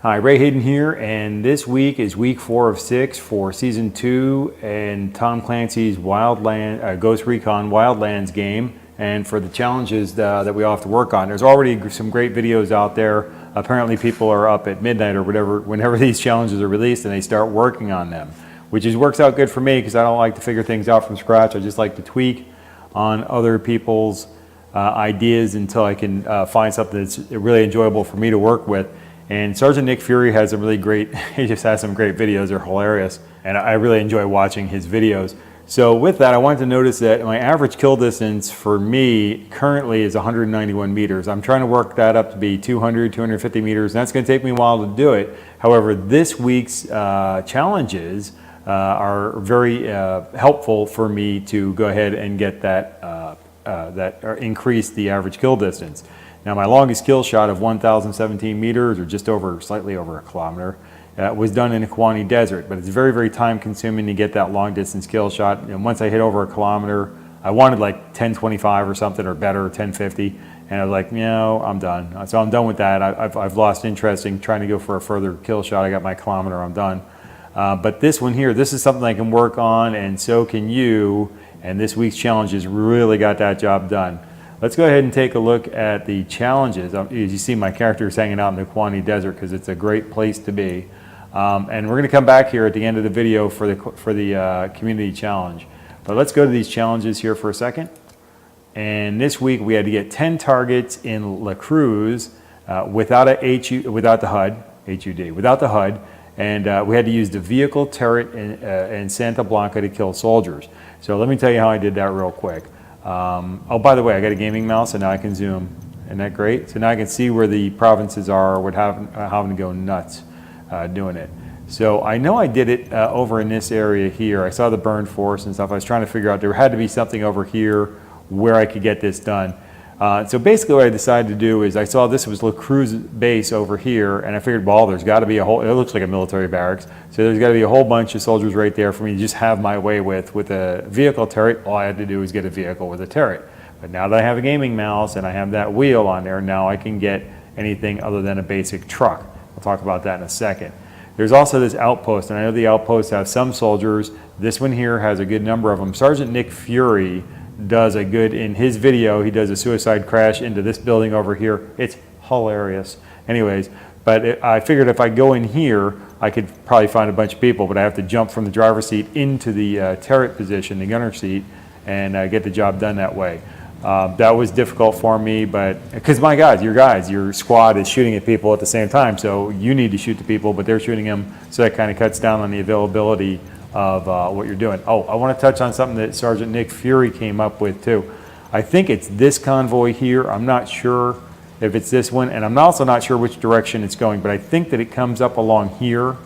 Hi, Ray Hayden here, and this week is week 4 of 6 for Season 2 and Tom Clancy's Ghost Recon Wildlands game, and for the challenges that we all have to work on. There's already some great videos out there. Apparently people are up at midnight or whatever, whenever these challenges are released, and they start working on them, which works out good for me because I don't like to figure things out from scratch. I just like to tweak on other people's ideas until I can find something that's really enjoyable for me to work with. And Sgt Nick Fury has some really great, he just has some great videos, they're hilarious. And I really enjoy watching his videos. So with that, I wanted to notice that my average kill distance for me currently is 191 meters. I'm trying to work that up to be 200, 250 meters, and that's gonna take me a while to do it. However, this week's challenges are very helpful for me to go ahead and get that, increase the average kill distance. Now, my longest kill shot of 1,017 meters, or just over, slightly over a kilometer, was done in a Kwani desert, but it's very, very time consuming to get that long distance kill shot. And once I hit over a kilometer, I wanted like 1025 or something, or better, 1050, and I was like, no, I'm done. So I'm done with that. I've lost interest in trying to go for a further kill shot. I got my kilometer, I'm done. But this one here, this is something I can work on, and so can you, and this week's challenges really got that job done. Let's go ahead and take a look at the challenges. As you see, my character is hanging out in the Kwani Desert because it's a great place to be. And we're going to come back here at the end of the video for the community challenge. But let's go to these challenges here for a second. And this week we had to get 10 targets in La Cruz without the HUD, without the HUD. And we had to use the vehicle turret in Santa Blanca to kill soldiers. So let me tell you how I did that real quick. Oh, by the way, I got a gaming mouse, and now I can zoom. Isn't that great? So now I can see where the provinces are without having to go nuts doing it. So I know I did it over in this area here. I saw the burned forest and stuff. I was trying to figure out there had to be something over here where I could get this done. So basically what I decided to do is I saw this was La Cruz base over here, and I figured, well, there's got to be a whole, it looks like a military barracks, so there's got to be a whole bunch of soldiers right there for me to just have my way with a vehicle turret. All I had to do was get a vehicle with a turret. But now that I have a gaming mouse and I have that wheel on there, now I can get anything other than a basic truck. We'll talk about that in a second. There's also this outpost, and I know the outposts have some soldiers. This one here has a good number of them. Sgt Nick Fury does a good, in his video, he does a suicide crash into this building over here. It's hilarious. Anyways, but I figured if I go in here, I could probably find a bunch of people, but I have to jump from the driver's seat into the turret position, the gunner seat, and get the job done that way. That was difficult for me, but because my God, your squad is shooting at people at the same time, so you need to shoot the people, but they're shooting them, so that kind of cuts down on the availability of what you're doing. Oh, I want to touch on something that Sgt Nick Fury came up with too. I think it's this convoy here. I'm not sure if it's this one, and I'm also not sure which direction it's going, but I think that it comes up along here.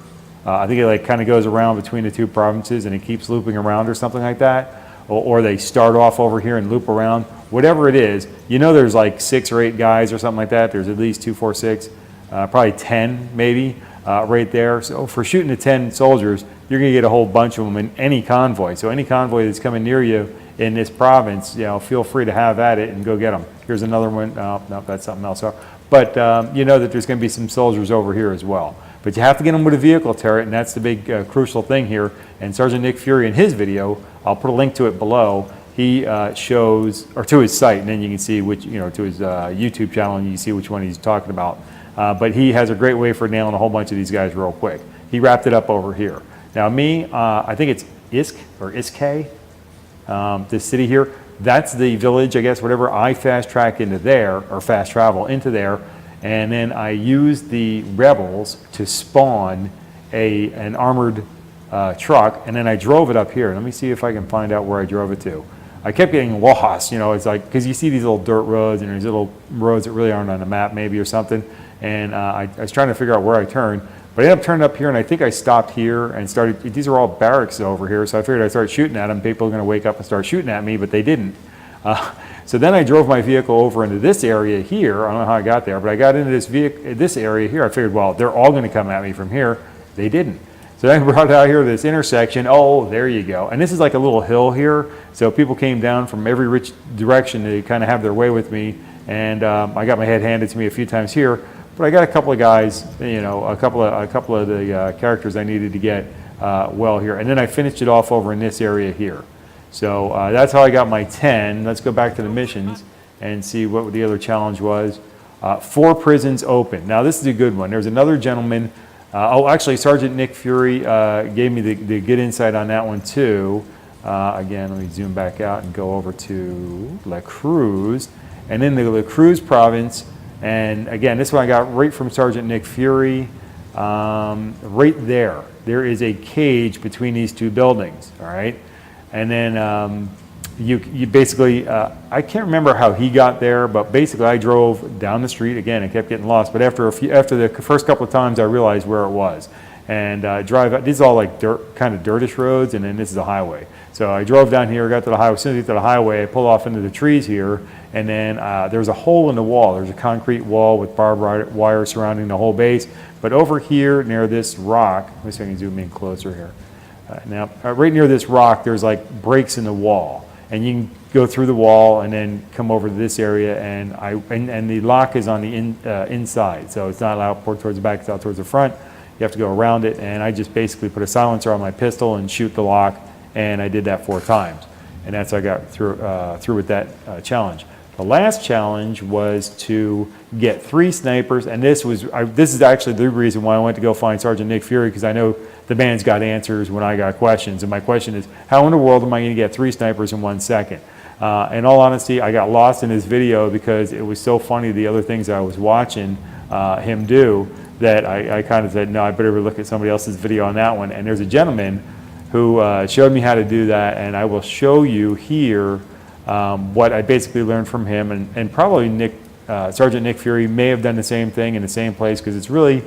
I think it like kind of goes around between the two provinces and it keeps looping around or something like that. Or they start off over here and loop around. Whatever it is, you know, there's like 6 or 8 guys or something like that. There's at least 2, 4, 6, probably 10 maybe right there. So for shooting at 10 soldiers, you're going to get a whole bunch of them in any convoy. So any convoy that's coming near you in this province, you know, feel free to have at it and go get them. Here's another one. No, that's something else. But you know that there's going to be some soldiers over here as well. But you have to get them with a vehicle turret, and that's the big crucial thing here. And Sgt Nick Fury in his video, I'll put a link to it below. He shows, or to his site, and then you can see which, you know, to his YouTube channel, and you can see which one he's talking about. But he has a great way for nailing a whole bunch of these guys real quick. He wrapped it up over here. Now me, I think it's Isk or Iske, this city here. That's the village, I guess, whatever. I fast track into there, or fast travel into there, and then I use the rebels to spawn an armored truck, and then I drove it up here. Let me see if I can find out where I drove it to. I kept getting lost, you know, it's like, because you see these little dirt roads and there's little roads that really aren't on the map maybe or something, and I was trying to figure out where I turned. But I ended up turning up here, and I think I stopped here and started, these are all barracks over here, so I figured I'd start shooting at them. People are going to wake up and start shooting at me, but they didn't. So then I drove my vehicle over into this area here. I don't know how I got there, but I got into this area here. I figured, well, they're all going to come at me from here. They didn't. So then I brought out here this intersection. Oh, there you go. And this is like a little hill here, so people came down from every which direction to kind of have their way with me. And I got my head handed to me a few times here. but I got a couple of guys, you know, a couple of the characters I needed to get well here. And then I finished it off over in this area here. So that's how I got my 10. Let's go back to the missions and see what the other challenge was. 4 prisons open. Now this is a good one. There's another gentleman. Oh, actually, Sgt Nick Fury gave me the good insight on that one too. Again, let me zoom back out and go over to La Cruz. And in the La Cruz province, and again, this one I got right from Sgt Nick Fury. Right there, there is a cage between these 2 buildings, all right? And then you basically, I can't remember how he got there, but basically I drove down the street. Again, I kept getting lost, but after the first couple of times I realized where it was. And drive out, these are all like dirt, kind of dirtish roads, and then this is a highway. So I drove down here, got to the highway. As soon as I get to the highway, I pull off into the trees here, and then there's a hole in the wall. There's a concrete wall with barbed wire surrounding the whole base. But over here near this rock, let me see if I can zoom in closer here. Now, right near this rock, there's like breaks in the wall, and you can go through the wall and then come over to this area, and the lock is on the inside, so it's not out towards the back, it's out towards the front. You have to go around it, and I just basically put a silencer on my pistol and shoot the lock, and I did that 4 times, and that's how I got through with that challenge. The last challenge was to get 3 snipers, and this is actually the reason why I went to go find Sgt Nick Fury, because I know the band's got answers when I got questions, and my question is, how in the world am I going to get 3 snipers in 1 second? In all honesty, I got lost in his video because it was so funny, the other things I was watching him do, that I kind of said, no, I better look at somebody else's video on that one. And there's a gentleman who showed me how to do that, and I will show you here what I basically learned from him, and probably Sgt Nick Fury may have done the same thing in the same place, because it's really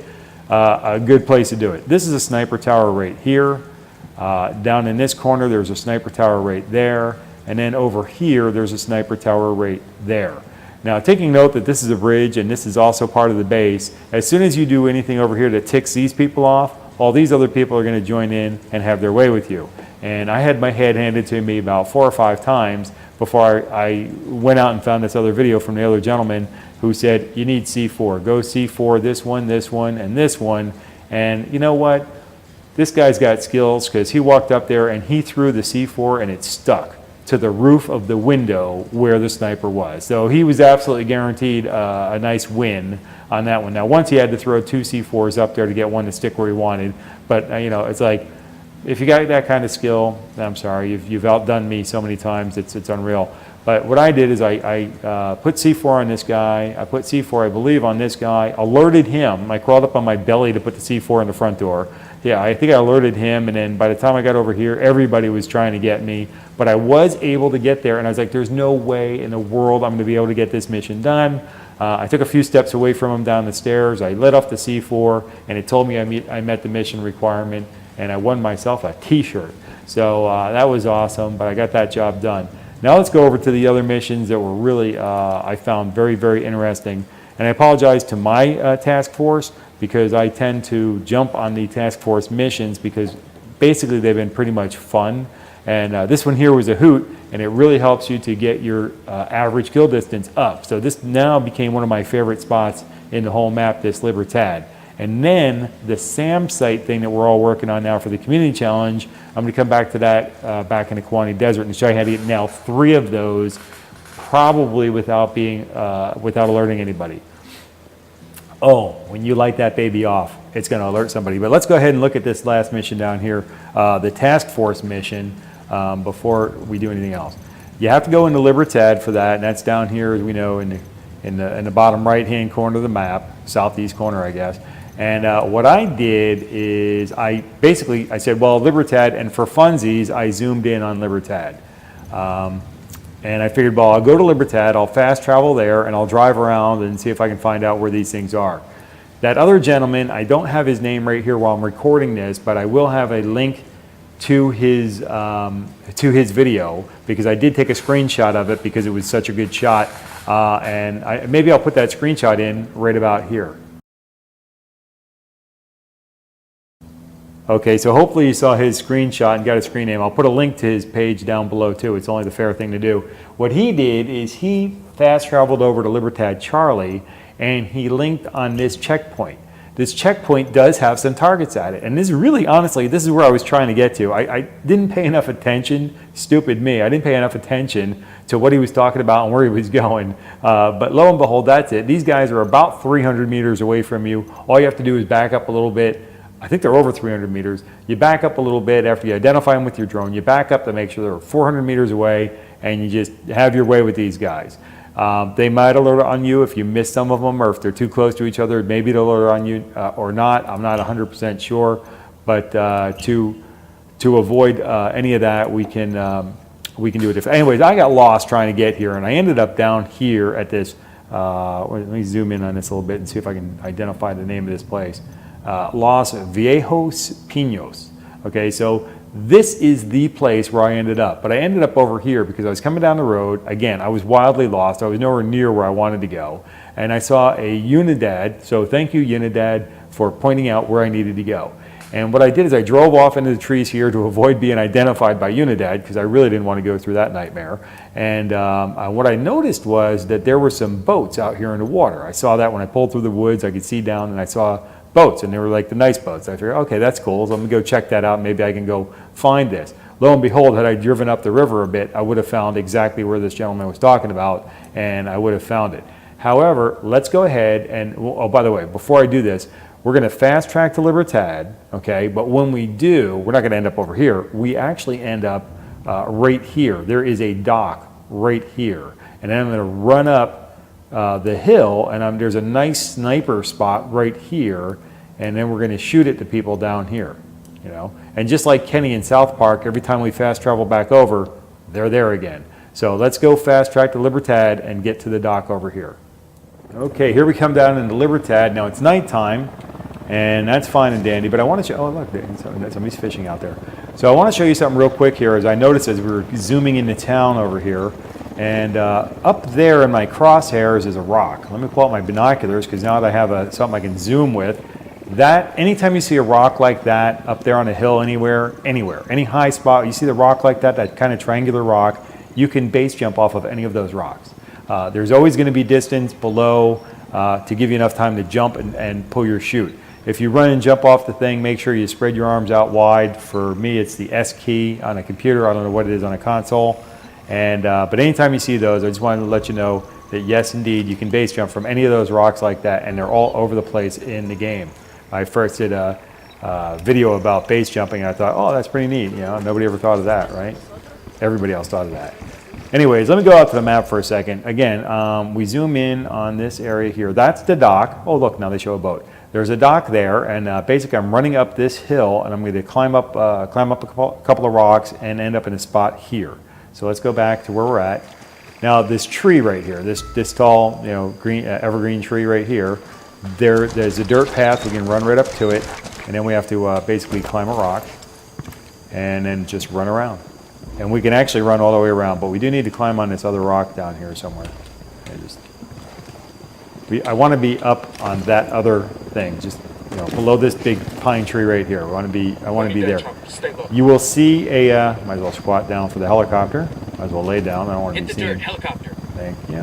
a good place to do it. This is a sniper tower right here. Down in this corner, there's a sniper tower right there, and then over here, there's a sniper tower right there. Now, taking note that this is a bridge and this is also part of the base, as soon as you do anything over here that ticks these people off, all these other people are going to join in and have their way with you. And I had my head handed to me about 4 or 5 times before I went out and found this other video from the other gentleman who said, you need C4. Go C4, this one, and this one. And you know what? This guy's got skills, because he walked up there and he threw the C4 and it stuck to the roof of the window where the sniper was. So he was absolutely guaranteed a nice win on that one. Now, once he had to throw 2 C4s up there to get one to stick where he wanted, but you know, it's like, if you got that kind of skill, I'm sorry, you've outdone me so many times, it's unreal. But what I did is I put C4 on this guy, I put C4, I believe, on this guy, alerted him. I crawled up on my belly to put the C4 in the front door. Yeah, I think I alerted him, and then by the time I got over here, everybody was trying to get me. But I was able to get there, and I was like, there's no way in the world I'm going to be able to get this mission done. I took a few steps away from him down the stairs. I lit off the C4, and it told me I met the mission requirement, and I won myself a t-shirt. So that was awesome, but I got that job done. Now let's go over to the other missions that were really, I found very, very interesting. And I apologize to my task force, because I tend to jump on the task force missions because basically they've been pretty much fun. And this one here was a hoot, and it really helps you to get your average kill distance up. So this now became one of my favorite spots in the whole map, this Libertad. And then the SAM site thing that we're all working on now for the community challenge, I'm going to come back to that back in the Kwani Desert and show you how to get now 3 of those, probably without alerting anybody. Oh, when you light that baby off, it's going to alert somebody. But let's go ahead and look at this last mission down here, the task force mission, before we do anything else. You have to go into Libertad for that, and that's down here, as we know, in the bottom right-hand corner of the map, southeast corner, I guess. And what I did is I said, well, Libertad, and for funsies, I zoomed in on Libertad. And I figured, well, I'll go to Libertad, I'll fast travel there, and I'll drive around and see if I can find out where these things are. That other gentleman, I don't have his name right here while I'm recording this, but I will have a link to his video, because I did take a screenshot of it because it was such a good shot. And maybe I'll put that screenshot in right about here. Okay, so hopefully you saw his screenshot and got his screen name. I'll put a link to his page down below too. It's only the fair thing to do. What he did is he fast traveled over to Libertad Charlie, and he linked on this checkpoint. This checkpoint does have some targets at it. And this is really, honestly, this is where I was trying to get to. I didn't pay enough attention, stupid me, I didn't pay enough attention to what he was talking about and where he was going. But lo and behold, that's it. These guys are about 300 meters away from you. All you have to do is back up a little bit. I think they're over 300 meters. You back up a little bit after you identify them with your drone. You back up to make sure they're 400 meters away, and you just have your way with these guys. They might alert on you if you miss some of them, or if they're too close to each other, maybe they'll alert on you or not. I'm not 100% sure, but to avoid any of that, we can do it different. Anyways, I got lost trying to get here, and I ended up down here at this. Let me zoom in on this a little bit and see if I can identify the name of this place. Los Viejos Pinos. Okay, so this is the place where I ended up, but I ended up over here because I was coming down the road. Again, I was wildly lost. I was nowhere near where I wanted to go, and I saw a Unidad. So thank you, Unidad, for pointing out where I needed to go. And what I did is I drove off into the trees here to avoid being identified by Unidad, because I really didn't want to go through that nightmare. And what I noticed was that there were some boats out here in the water. I saw that when I pulled through the woods. I could see down, and I saw boats, and they were like the nice boats. I figured, okay, that's cool, so I'm gonna go check that out. Maybe I can go find this. Lo and behold, had I driven up the river a bit, I would have found exactly where this gentleman was talking about, and I would have found it. However, let's go ahead and, oh, by the way, before I do this, we're gonna fast track to Libertad, okay? But when we do, we're not gonna end up over here. We actually end up right here. There is a dock right here. And then I'm gonna run up the hill, and there's a nice sniper spot right here, and then we're going to shoot it to people down here, you know. And just like Kenny in South Park, every time we fast travel back over, they're there again. So let's go fast track to Libertad and get to the dock over here. Okay, here we come down into Libertad. Now it's nighttime, and that's fine and dandy, but I want to show, oh look, somebody's fishing out there. So I want to show you something real quick here, as I noticed as we were zooming into town over here. And up there in my crosshairs is a rock. Let me pull out my binoculars, because now that I have something I can zoom with. That, anytime you see a rock like that up there on a hill anywhere, any high spot, you see the rock like that, that kind of triangular rock, you can base jump off of any of those rocks. There's always going to be distance below to give you enough time to jump and pull your chute. If you run and jump off the thing, make sure you spread your arms out wide. For me, it's the S key on a computer. I don't know what it is on a console. And but anytime you see those, I just wanted to let you know that yes, indeed, you can base jump from any of those rocks like that, and they're all over the place in the game. I first did a video about base jumping, and I thought, oh, that's pretty neat. You know, nobody ever thought of that, right? Everybody else thought of that. Anyways, let me go out to the map for a second. Again, we zoom in on this area here. That's the dock. Oh, look, now they show a boat. There's a dock there, and basically I'm running up this hill, and I'm going to climb up a couple of rocks and end up in a spot here. So let's go back to where we're at. Now this tree right here, this tall, you know, green evergreen tree right here, there's a dirt path. We can run right up to it, and then we have to basically climb a rock and then just run around. And we can actually run all the way around, but we do need to climb on this other rock down here somewhere. I want to be up on that other thing, just, you know, below this big pine tree right here. I want to be there. You will see a, might as well squat down for the helicopter. Might as well lay down. I don't want to be seen. Hit the dirt, helicopter. Thank you.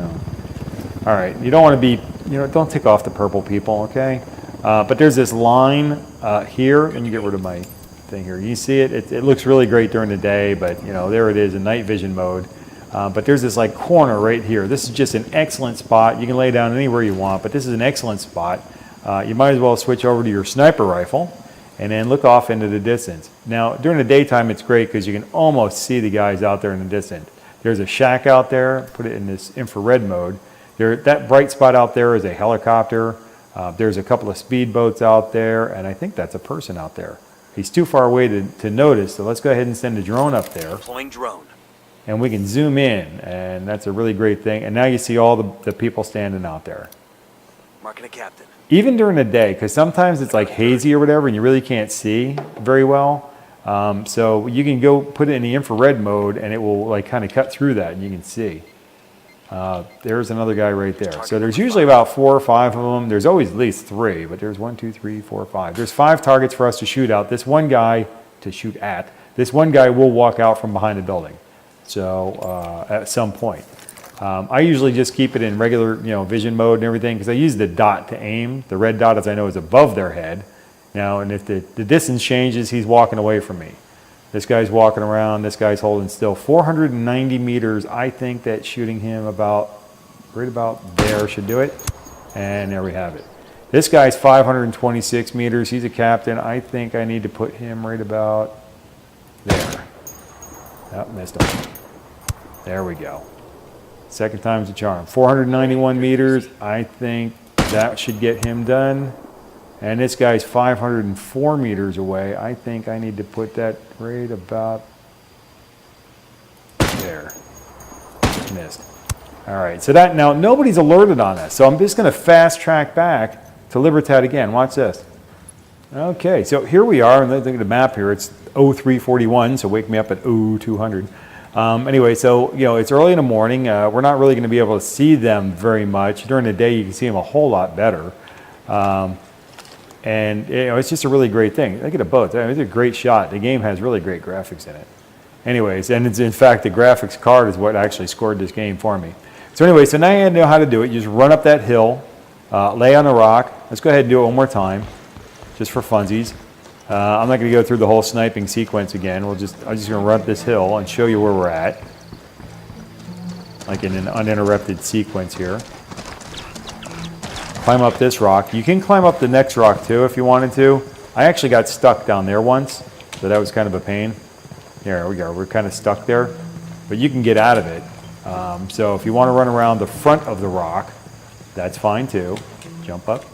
All right, you don't want to be, you know, don't tick off the purple people, okay? But there's this line here. Let me get rid of my thing here. You see it? It looks really great during the day, but, you know, there it is in night vision mode. But there's this like corner right here. This is just an excellent spot. You can lay down anywhere you want, but this is an excellent spot. You might as well switch over to your sniper rifle and then look off into the distance. Now, during the daytime, it's great because you can almost see the guys out there in the distance. There's a shack out there. Put it in this infrared mode. That bright spot out there is a helicopter. There's a couple of speedboats out there, and I think that's a person out there. He's too far away to notice, so let's go ahead and send a drone up there. Deploying drone. And we can zoom in, and that's a really great thing. And now you see all the people standing out there. Marking a captain. Even during the day, because sometimes it's like hazy or whatever, and you really can't see very well. So you can go put it in the infrared mode, and it will like kind of cut through that, and you can see. There's another guy right there. So there's usually about 4 or 5 of them. There's always at least 3, but there's 1, 2, 3, 4, 5. There's 5 targets for us to shoot out. This one guy to shoot at. This one guy will walk out from behind the building. So at some point. I usually just keep it in regular, vision mode and everything because I use the dot to aim. The red dot, as I know, is above their head. Now, and if the distance changes, he's walking away from me. This guy's walking around. This guy's holding still. 490 meters. I think that shooting him right about there should do it. And there we have it. This guy's 526 meters. He's a captain. I think I need to put him right about there. Oh, missed him. There we go. Second time's a charm. 491 meters. I think that should get him done. And this guy's 504 meters away. I think I need to put that right about there. Missed. All right, so that now nobody's alerted on this. So I'm just going to fast track back to Libertad again. Watch this. Okay, so here we are, and look at the map here. It's 0341, so wake me up at 0200. Anyway, so it's early in the morning. We're not really going to be able to see them very much. During the day, you can see them a whole lot better. And it's just a really great thing. Look at the boat. It's a great shot. The game has really great graphics in it. Anyways, and it's in fact the graphics card is what actually scored this game for me. So anyway, so now you know how to do it. You just run up that hill, lay on the rock. Let's go ahead and do it one more time, just for funsies. I'm not going to go through the whole sniping sequence again. I'm just going to run up this hill and show you where we're at, like in an uninterrupted sequence here. Climb up this rock. You can climb up the next rock too if you wanted to. I actually got stuck down there once, so that was kind of a pain. There we go. We're kind of stuck there, but you can get out of it. So if you want to run around the front of the rock, that's fine too. Jump up.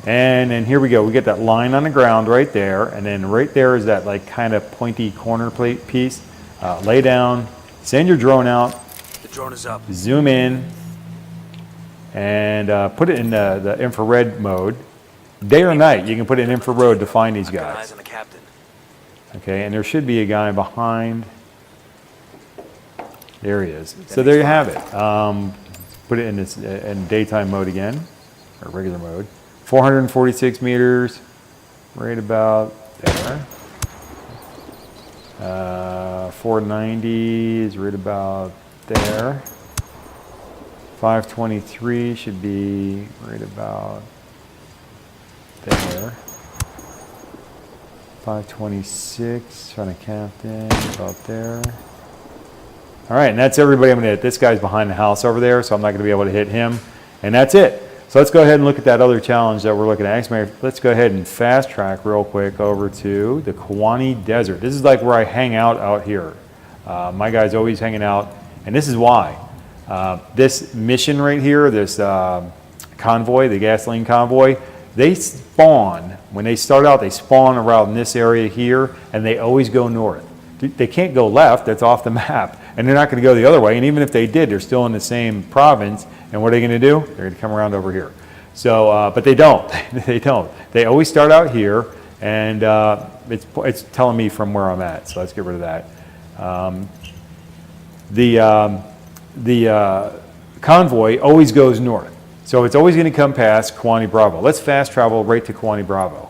And then here we go. We get that line on the ground right there, and then right there is that like kind of pointy corner plate piece. Lay down, send your drone out. The drone is up. Zoom in, and put it in the infrared mode. Day or night, you can put it in infrared to find these guys. Eyes on the captain. Okay, and there should be a guy behind. There he is. So there you have it. Put it in this in daytime mode again, or regular mode. 446 meters, right about there. 490 is right about there. 523 should be right about there. 526 on a captain, about there. All right, and that's everybody I'm going to hit. This guy's behind the house over there, so I'm not going to be able to hit him. And that's it. So let's go ahead and look at that other challenge that we're looking at. Let's go ahead and fast track real quick over to the Kawani Desert. This is like where I hang out here. My guy's always hanging out, and this is why. This mission right here, this convoy, the gasoline convoy, they spawn, when they start out, they spawn around this area here, and they always go north. They can't go left, that's off the map, and they're not going to go the other way, and even if they did, they're still in the same province, and what are they going to do? They're going to come around over here. So, but they don't. They don't. They always start out here, and it's telling me from where I'm at, so let's get rid of that. The convoy always goes north. So it's always going to come past Kawani Bravo. Let's fast travel right to Kawani Bravo.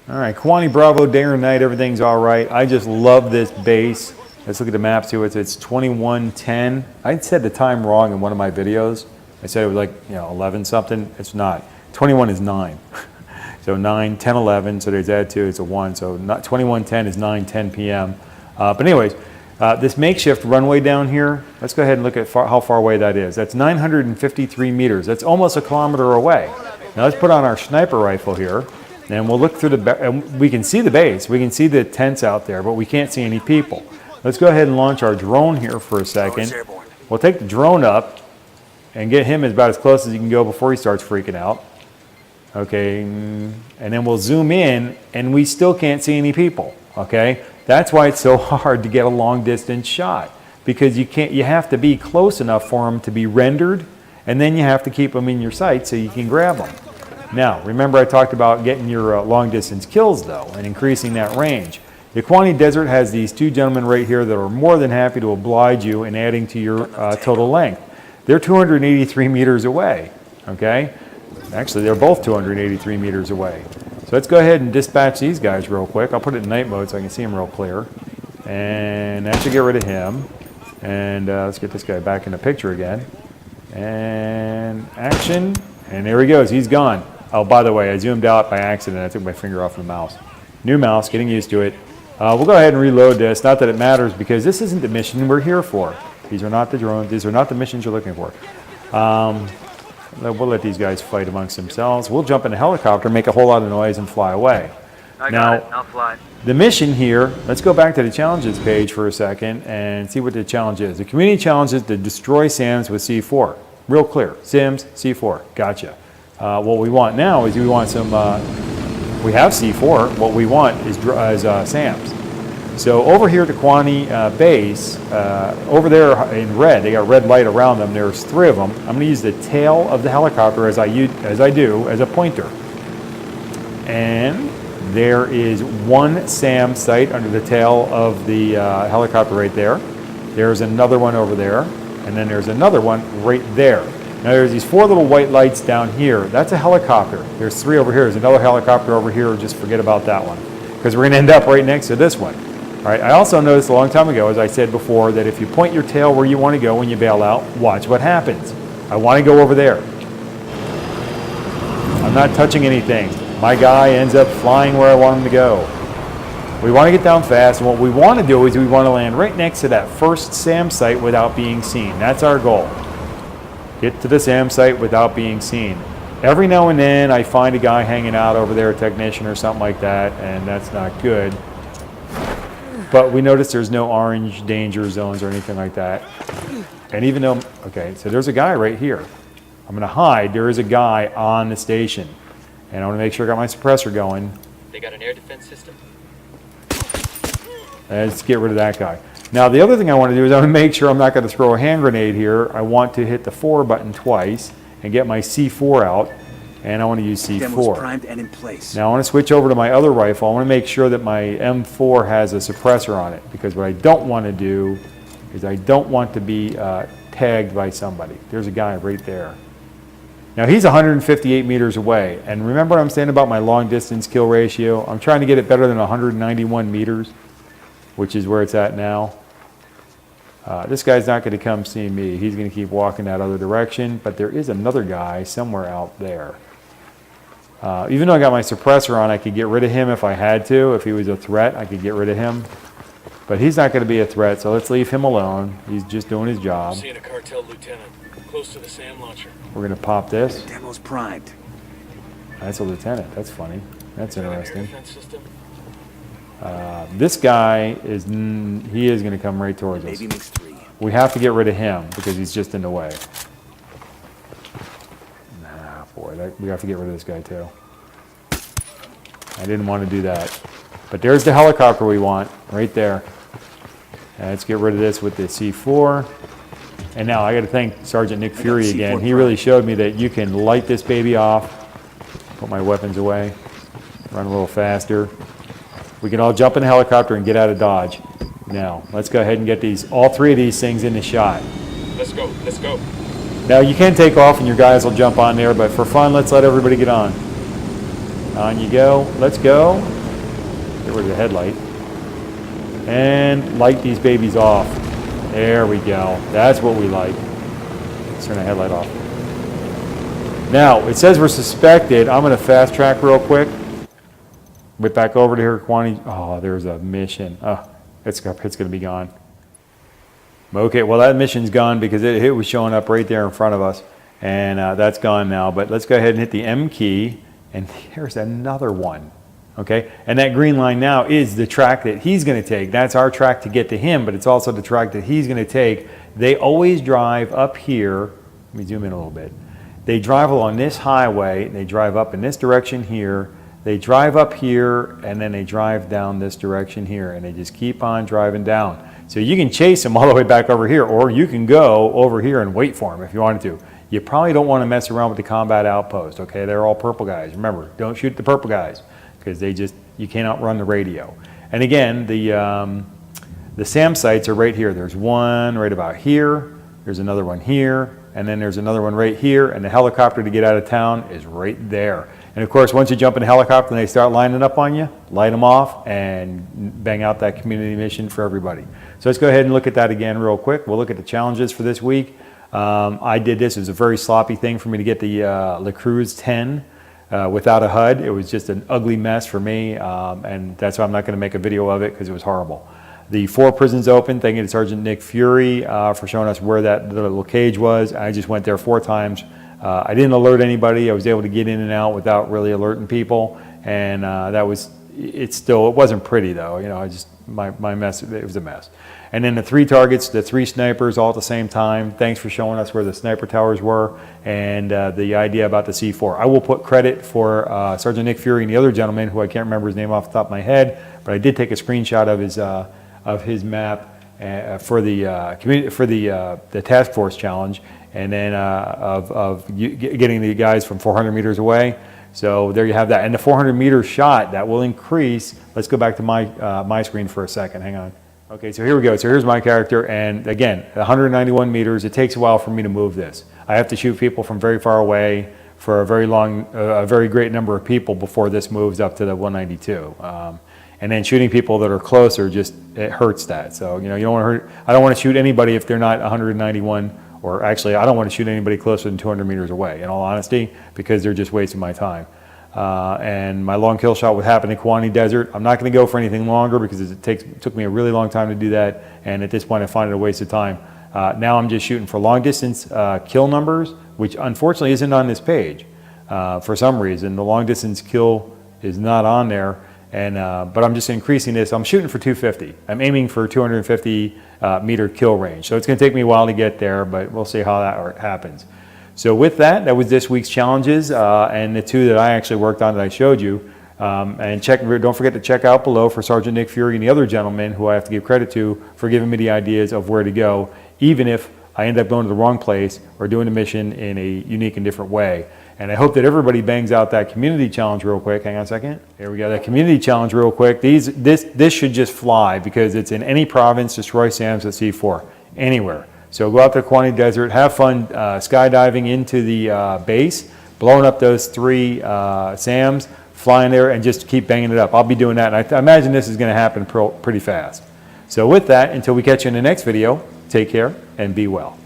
All right, Kawani Bravo, day or night, everything's all right. I just love this base. Let's look at the map too. It's 21:10. I said the time wrong in one of my videos. I said it was like 11 something. It's not. 21 is 9. So 9, 10, 11. So there's that too. It's a 1. So 21:10 is 9:10 p.m. But anyways. This makeshift runway down here, let's go ahead and look at how far away that is. That's 953 meters. That's almost a kilometer away. Now let's put on our sniper rifle here, and we'll look through and we can see the base. We can see the tents out there, but we can't see any people. Let's go ahead and launch our drone here for a second. We'll take the drone up and get him about as close as he can go before he starts freaking out. Okay, and then we'll zoom in, and we still can't see any people. Okay. That's why it's so hard to get a long distance shot, because you have to be close enough for them to be rendered, and then you have to keep them in your sight so you can grab them. Now, remember I talked about getting your long distance kills though, and increasing that range. The Kawani Desert has these two gentlemen right here that are more than happy to oblige you in adding to your total length. They're 283 meters away, okay? Actually, they're both 283 meters away. So let's go ahead and dispatch these guys real quick. I'll put it in night mode so I can see them real clear. And that should get rid of him. And let's get this guy back in the picture again. And action. And there he goes. He's gone. Oh, by the way, I zoomed out by accident. I took my finger off the mouse. New mouse, getting used to it. We'll go ahead and reload this. Not that it matters, because this isn't the mission we're here for. These are not the drones. These are not the missions you're looking for. We'll let these guys fight amongst themselves. We'll jump in a helicopter, make a whole lot of noise, and fly away. I got it. I'll fly. The mission here, let's go back to the challenges page for a second and see what the challenge is. The community challenge is to destroy SAMs with C4. Real clear. Sims, C4. Gotcha. What we want now is we want some, we have C4. What we want is SAMs. So over here at the Kwani base, over there in red, they got red light around them. There's 3 of them. I'm going to use the tail of the helicopter as I do as a pointer. And there is 1 SAM site under the tail of the helicopter right there. There's another one over there. And then there's another one right there. Now there's these 4 little white lights down here. That's a helicopter. There's 3 over here. There's another helicopter over here. Just forget about that one, because we're going to end up right next to this one. All right. I also noticed a long time ago, as I said before, that if you point your tail where you want to go when you bail out, watch what happens. I want to go over there. I'm not touching anything. My guy ends up flying where I want him to go. We want to get down fast, and what we want to do is we want to land right next to that first SAM site without being seen. That's our goal. Get to the SAM site without being seen. Every now and then I find a guy hanging out over there, a technician or something like that, and that's not good. But we notice there's no orange danger zones or anything like that. And even though, okay, so there's a guy right here. I'm going to hide. There is a guy on the station. And I want to make sure I got my suppressor going. They got an air defense system? Let's get rid of that guy. Now the other thing I want to do is I want to make sure I'm not going to throw a hand grenade here. I want to hit the 4 button twice and get my C4 out. And I want to use C4. Demo's primed and in place. Now I want to switch over to my other rifle. I want to make sure that my M4 has a suppressor on it, because what I don't want to do is I don't want to be tagged by somebody. There's a guy right there. Now he's 158 meters away, and remember I'm saying about my long distance kill ratio? I'm trying to get it better than 191 meters, which is where it's at now. This guy's not going to come see me. He's going to keep walking that other direction, but there is another guy somewhere out there. Even though I got my suppressor on, I could get rid of him if I had to. If he was a threat, I could get rid of him. But he's not going to be a threat, so let's leave him alone. He's just doing his job. I'm seeing a cartel lieutenant close to the SAM launcher. We're going to pop this. Demo's primed. That's a lieutenant. That's funny. That's Got an air interesting. defense system? This guy is, he is going to come right towards us. Maybe makes 3. We have to get rid of him because he's just in the way. Nah, boy, we have to get rid of this guy too. I didn't want to do that. But there's the helicopter we want, right there. And let's get rid of this with the C4. And now I got to thank Sgt Nick Fury again. He really showed me that you can light this baby off. Put my weapons away. Run a little faster. We can all jump in the helicopter and get out of Dodge. Now, let's go ahead and get all 3 of these things in the shot. Let's go, let's go. Now, you can take off and your guys will jump on there, but for fun, let's let everybody get on. On you go. Let's go. Get rid of the headlight. And light these babies off. There we go. That's what we like. Let's turn the headlight off. Now, it says we're suspected. I'm going to fast track real quick. Whip back over to here, Kwani. Oh, there's a mission. Oh, it's going to be gone. Okay, well, that mission's gone because it was showing up right there in front of us. And that's gone now. But let's go ahead and hit the M key. And here's another one. Okay, and that green line now is the track that he's going to take. That's our track to get to him, but it's also the track that he's going to take. They always drive up here. Let me zoom in a little bit. They drive along this highway. They drive up in this direction here. They drive up here, and then they drive down this direction here, and they just keep on driving down. So you can chase them all the way back over here, or you can go over here and wait for them if you wanted to. You probably don't want to mess around with the combat outpost, okay? They're all purple guys. Remember, don't shoot the purple guys, because you cannot run the radio. And again, the SAM sites are right here. There's one right about here. There's another one here. And then there's another one right here. And the helicopter to get out of town is right there. And of course, once you jump in a helicopter and they start lining up on you, light them off and bang out that community mission for everybody. So let's go ahead and look at that again real quick. We'll look at the challenges for this week. I did this. It was a very sloppy thing for me to get the Le Creuset 10 without a HUD. It was just an ugly mess for me, and that's why I'm not going to make a video of it because it was horrible. The 4 prisons open. Thank you to Sgt Nick Fury for showing us where that little cage was. I just went there 4 times. I didn't alert anybody. I was able to get in and out without really alerting people, and that was. It wasn't pretty though. You know, my mess. It was a mess. And then the 3 targets, the 3 snipers all at the same time. Thanks for showing us where the sniper towers were and the idea about the C4. I will put credit for Sgt Nick Fury and the other gentleman who I can't remember his name off the top of my head, but I did take a screenshot of his map for the task force challenge, and then getting the guys from 400 meters away. So there you have that. And the 400 meter shot that will increase. Let's go back to my screen for a second. Hang on. Okay, so here we go. So here's my character, and again, 191 meters. It takes a while for me to move this. I have to shoot people from very far away for a very great number of people before this moves up to the 192. And then shooting people that are closer it hurts that. So you know, you don't want to hurt. I don't want to shoot anybody if they're not 191, or actually, I don't want to shoot anybody closer than 200 meters away. In all honesty, because they're just wasting my time. And my long kill shot would happen in Kwani Desert. I'm not going to go for anything longer because it took me a really long time to do that, and at this point I find it a waste of time. Now I'm just shooting for long distance kill numbers, which unfortunately isn't on this page for some reason. The long distance kill is not on there, and but I'm just increasing this. I'm shooting for 250. I'm aiming for 250 meter kill range, so it's going to take me a while to get there, but we'll see how that happens. So with that was this week's challenges and the 2 that I actually worked on that I showed you. And don't forget to check out below for Sgt Nick Fury and the other gentleman who I have to give credit to for giving me the ideas of where to go, even if I end up going to the wrong place or doing the mission in a unique and different way. And I hope that everybody bangs out that community challenge real quick. Hang on a second. Here we go. That community challenge real quick. This should just fly because it's in any province. Destroy SAMs at C4 anywhere. So go out to Kwani Desert, have fun skydiving into the base, blowing up those 3 SAMs, flying there, and just keep banging it up. I'll be doing that, and I imagine this is going to happen pretty fast. So with that, until we catch you in the next video, take care and be well.